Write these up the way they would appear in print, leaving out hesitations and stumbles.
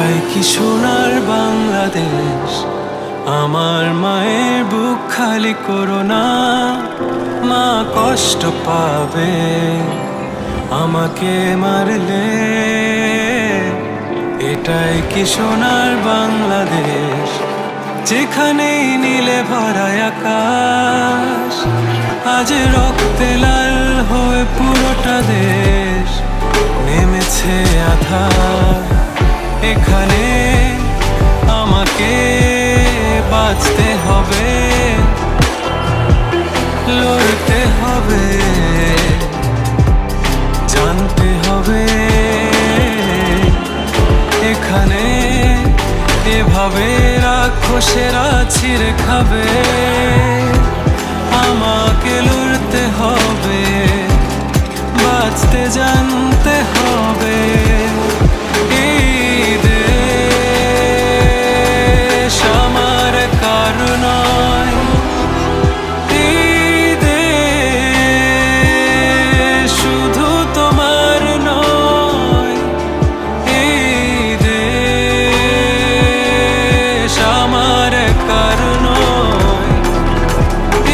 এটাই কি সোনার বাংলাদেশ? আমার মায়ের বুক খালি করো না, মা কষ্ট পাবে আমাকে মারলে। এটাই কি সোনার বাংলাদেশ? যেখানেই নীলে ভরা আকাশ, আজ রক্তে লাল হয়ে পুরোটা দেশ নেমেছে আঁধার। এখানে আমাকে বাঁচতে হবে, লড়তে হবে, জানতে হবে। এখানে এভাবে রাক্ষসেরা ছিঁড়ে খাবে, আমাকে লড়তে হবে, বাঁচতে জানতে হবে। এই দেশ আমার কারো নয়, এই দেশ শুধু তোমার নয়। এই দেশ আমার কারো নয়,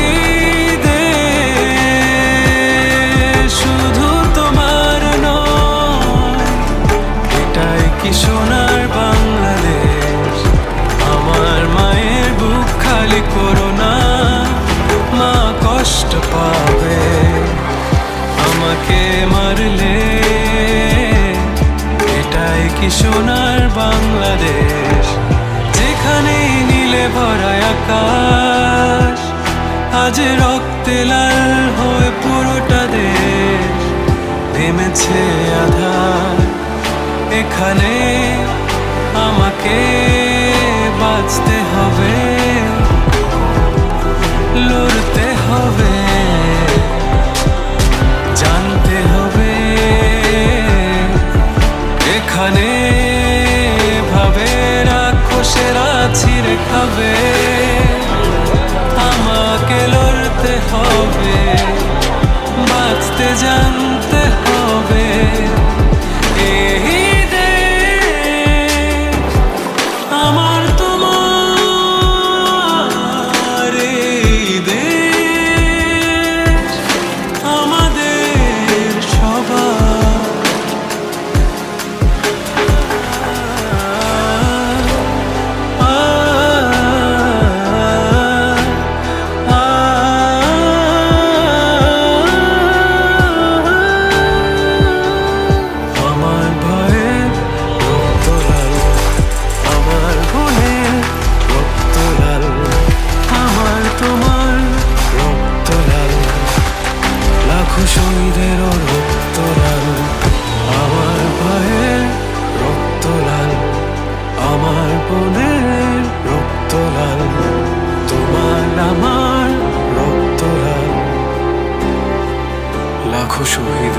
এই দেশ শুধু তোমার নয়। এটাই কি সোনার বাংলাদেশ? আমার মায়ের বুক খালি করো না, মা কষ্ট পাবে আমাকে মারলে। এটাই কি সোনার বাংলাদেশ? যেখানেই নীলে ভরা আকাশ, আজ রক্তে লাল হয়ে পুরোটা দেশ নেমেছে আঁধার। এখানে আমাকে বাঁচতে হবে, লড়তে হবে, জানতে হবে। এখানে ভাবে রাক্ষসেরা ছিঁড়ে খাবে, আমাকে লড়তে হবে, বাঁচতে জানতে হবে। এই দেশ আমার তোমার, এই দেশ আমাদের সবার। আমার ভয়ের রক্ত লাল, আমার বোনের রক্ত লাল, আমার তোমার রক্ত লাল, লাখো শহীদেরও রক্ত লাল। আমার ভয়ের রক্ত লাল, আমার বোনের রক্ত লাল, তোমার আমার রক্ত লাল, লাখো শহীদ